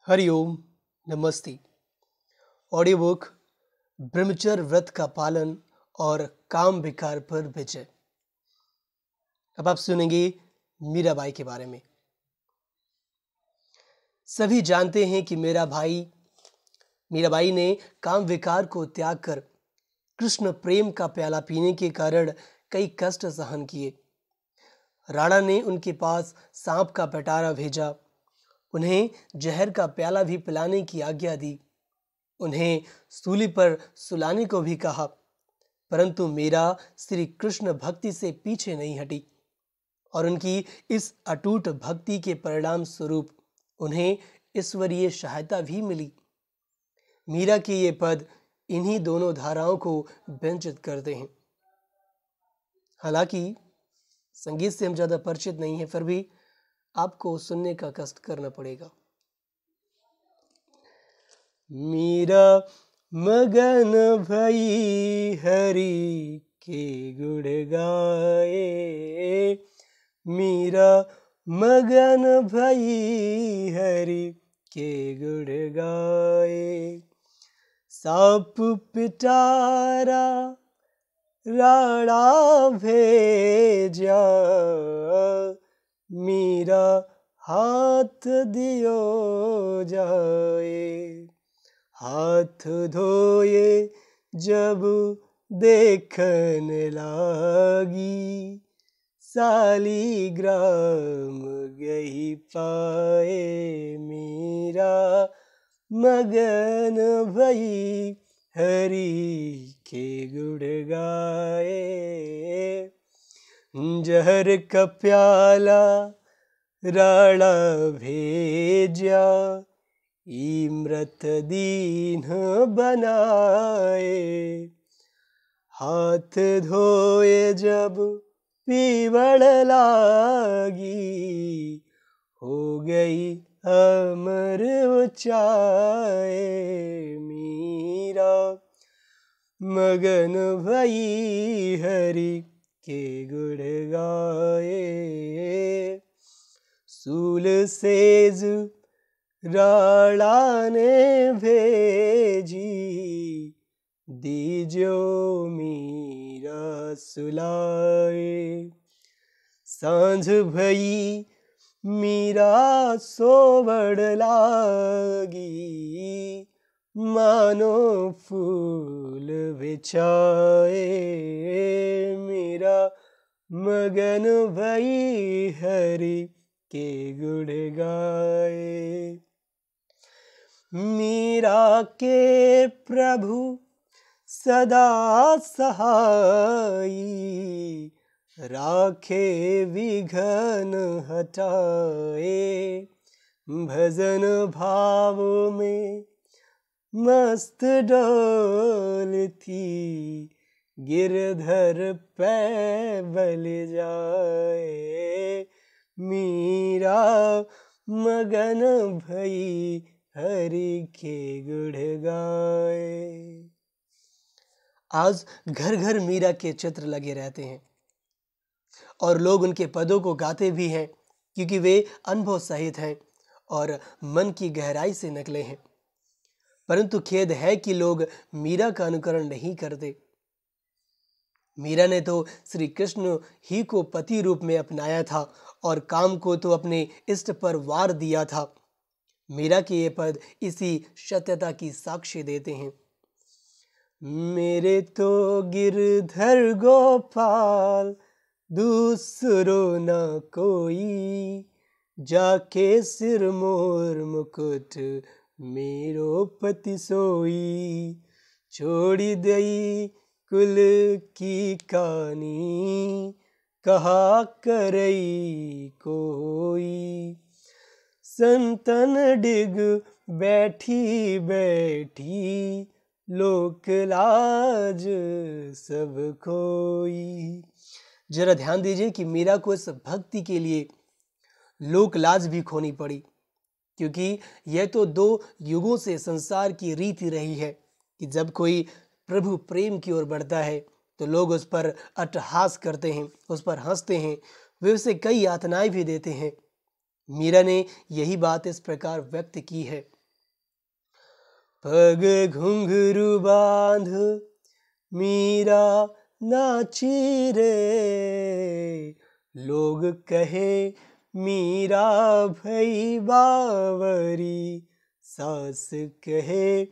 हरिओम। नमस्ते। Audio book ब्रह्मचर्य व्रत का पालन और काम विकार पर विजय। अब आप सुनेंगे मीराबाई के बारे में। सभी जानते हैं कि मीराबाई ने काम विकार को त्याग कर कृष्ण प्रेम का प्याला पीने के कारण कई कष्ट सहन किए। राणा ने उनके पास सांप का पिटारा भेजा, उन्हें जहर का प्याला भी पिलाने की आज्ञा दी, उन्हें सूली पर सुलाने को भी कहा, परंतु मीरा श्री कृष्ण भक्ति से पीछे नहीं हटी और उनकी इस अटूट भक्ति के परिणाम स्वरूप उन्हें ईश्वरीय सहायता भी मिली। मीरा के ये पद इन्हीं दोनों धाराओं को व्यंजित करते हैं। हालांकि संगीत से हम ज्यादा परिचित नहीं है, फिर भी आपको सुनने का कष्ट करना पड़ेगा। मीरा मगन भई हरि के गुण गाए, मीरा मगन भई हरि के गुण गाए। सांप पिटारा राणा भेजा, मीरा हाथ दियो जाए। हाथ धोए जब देखन लागी, सालीग्राम गई पाए। मीरा मगन भई हरि के गुण गाए। जहर का प्याला राणा भेजा, इमृत दीन बनाए। हाथ धोए जब पीवड़ लागी, हो गई अमर ऊंचाए। मीरा मगन भई हरि के गुण गाए। सूल सेज राणा ने भेजी, दीजो मीरा सुलाए। सांझ भई मीरा सोवड़ लागी, मानो फूल बिछाए। मीरा मगन भई हरि के गुण गाए। मीरा के प्रभु सदा सहाई, राखे विघन हटाए। भजन भाव में मस्त डोलती, गिरधर पै बल जाए। मीरा मगन भई हरि के गुण गाए। आज घर घर मीरा के चित्र लगे रहते हैं और लोग उनके पदों को गाते भी हैं, क्योंकि वे अनुभव सहित हैं और मन की गहराई से निकले हैं। परंतु खेद है कि लोग मीरा का अनुकरण नहीं करते। मीरा ने तो श्री कृष्ण ही को पति रूप में अपनाया था और काम को तो अपने इष्ट पर वार दिया था। मीरा के ये पद इसी सत्यता की साक्ष्य देते हैं। मेरे तो गिरधर गोपाल, दूसरो न कोई, जाके सिर मोर मुकुट मेरो पति सोई। छोड़ी दई कुल की कहानी, कहा करई कोई। संतन डिग बैठी बैठी, लोक लाज सब खोई। जरा ध्यान दीजिए कि मीरा को इस भक्ति के लिए लोक लाज भी खोनी पड़ी, क्योंकि यह तो 2 युगों से संसार की रीति रही है कि जब कोई प्रभु प्रेम की ओर बढ़ता है तो लोग उस पर अट्टहास करते हैं, उस पर हंसते हैं, वे उसे कई यातनाएं भी देते हैं। मीरा ने यही बात इस प्रकार व्यक्त की है। पग घुंघरू बांध मीरा नाची रे, लोग कहे मीरा भई बावरी, सास कहे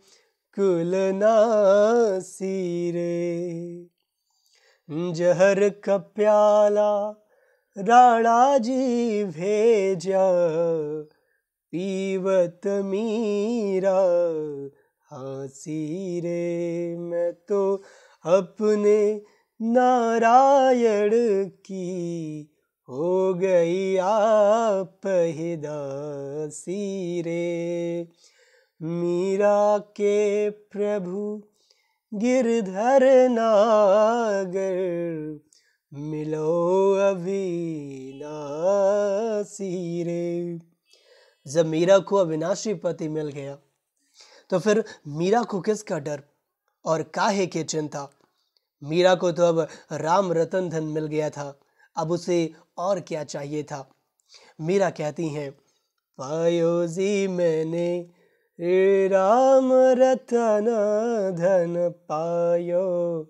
कुल नासी रे। जहर का प्याला राणा जी भेजा, पीवत मीरा हंसी रे। मैं तो अपने नारायण की हो गई आप ही दासी रे। मीरा के प्रभु गिरधर नागर, मिलो अविनाशी रे। जब मीरा को अविनाशी पति मिल गया तो फिर मीरा को किसका डर और काहे की चिंता। मीरा को तो अब राम रतन धन मिल गया था, अब उसे और क्या चाहिए था। मीरा कहती हैं, पायो जी मैंने राम रतन धन पायो,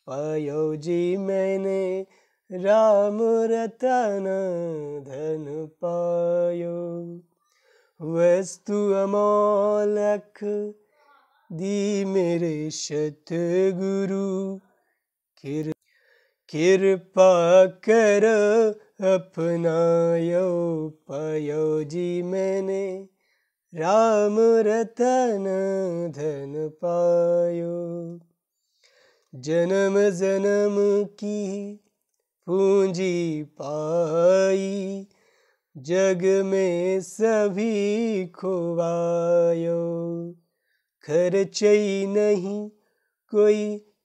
पायो जी मैंने राम रतन धन पायो। वस्तु अमोलक दी मेरे सतगुरु, कृपा कर अपनायो, पायो जी मैंने राम रतन धन पायो। जन्म जन्म की पूंजी पाई, जग में सभी खोवायो, खर्चई नहीं कोई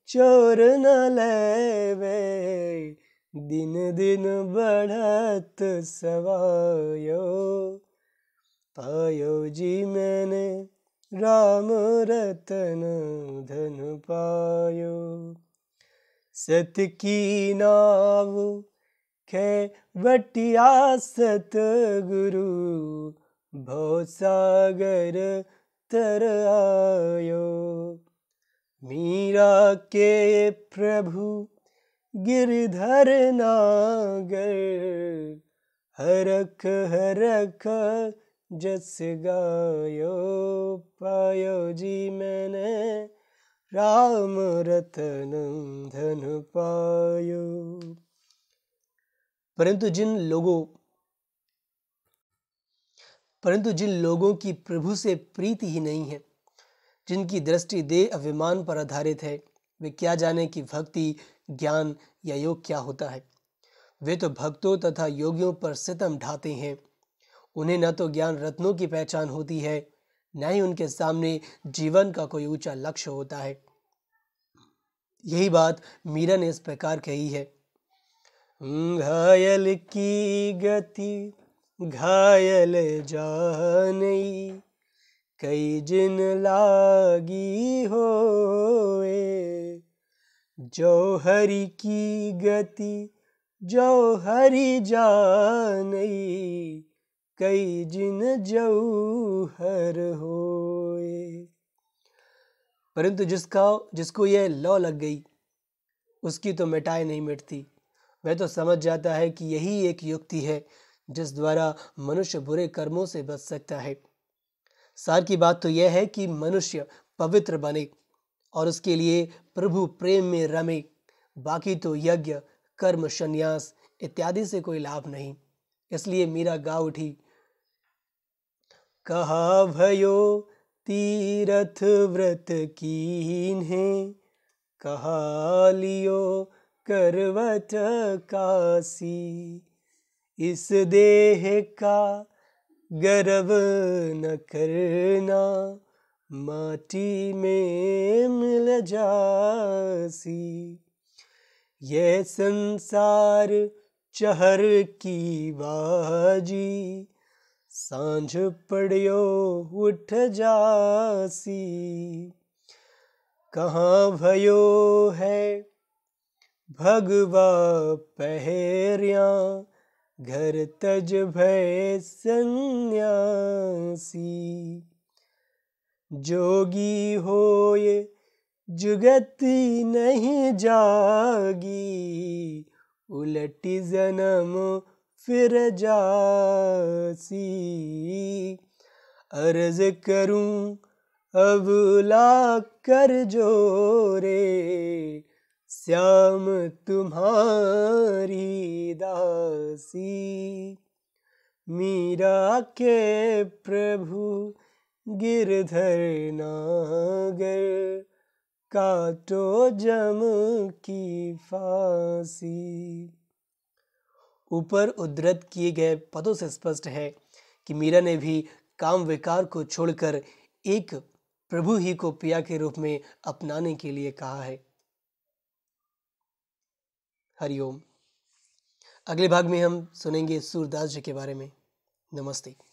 चोर न लेवे, दिन दिन बढ़त सवायो, पायो जी मैंने राम रतन धन पायो। सत की नाव खे वटिया सतगुरु, भव सागर तर आयो। मीरा के प्रभु गिरधर नागर, हरख हरख जस गायो, पायो जी मैंने राम रतन धन पायो। परंतु जिन लोगों की प्रभु से प्रीति ही नहीं है, जिनकी दृष्टि देह अभिमान पर आधारित है, वे क्या जाने कि भक्ति, ज्ञान या योग क्या होता है। वे तो भक्तों तथा योगियों पर सितम ढाते हैं। उन्हें न तो ज्ञान रत्नों की पहचान होती है, न ही उनके सामने जीवन का कोई ऊंचा लक्ष्य होता है। यही बात मीरा ने इस प्रकार कही है, घायल की गति घायल जानई, कई जिन लागी होए, जो हरि की गति जो हरि जानई, कई जिन जौहर होए। परंतु जिसको यह लौ लग गई, उसकी तो मिटाए नहीं मिटती। वह तो समझ जाता है कि यही एक युक्ति है जिस द्वारा मनुष्य बुरे कर्मों से बच सकता है। सार की बात तो यह है कि मनुष्य पवित्र बने और उसके लिए प्रभु प्रेम में रमे। बाकी तो यज्ञ, कर्म, संन्यास इत्यादि से कोई लाभ नहीं। इसलिए मीरा गा उठी, कहा भयो तीरथ व्रत कीन्हे, कहा लियो करवट कासी, इस देह का गर्व न करना, माटी में मिल जासी। यह संसार चहर की बाजी, सांझ पड़ियो उठ जासी। कहाँ भयो है भगवा पहरिया, घर तज भय सन्यासी। जोगी होए जुगति नहीं जागी, उलटी जन्म फिर जासी। अर्ज करूं अब ला कर जोरे, श्याम तुम्हारी दासी। मीरा के प्रभु गिरधर नागर, काटो जम की फांसी। ऊपर उद्धृत किए गए पदों से स्पष्ट है कि मीरा ने भी काम विकार को छोड़कर एक प्रभु ही को पिया के रूप में अपनाने के लिए कहा है। हरिओम। अगले भाग में हम सुनेंगे सूरदास जी के बारे में। नमस्ते।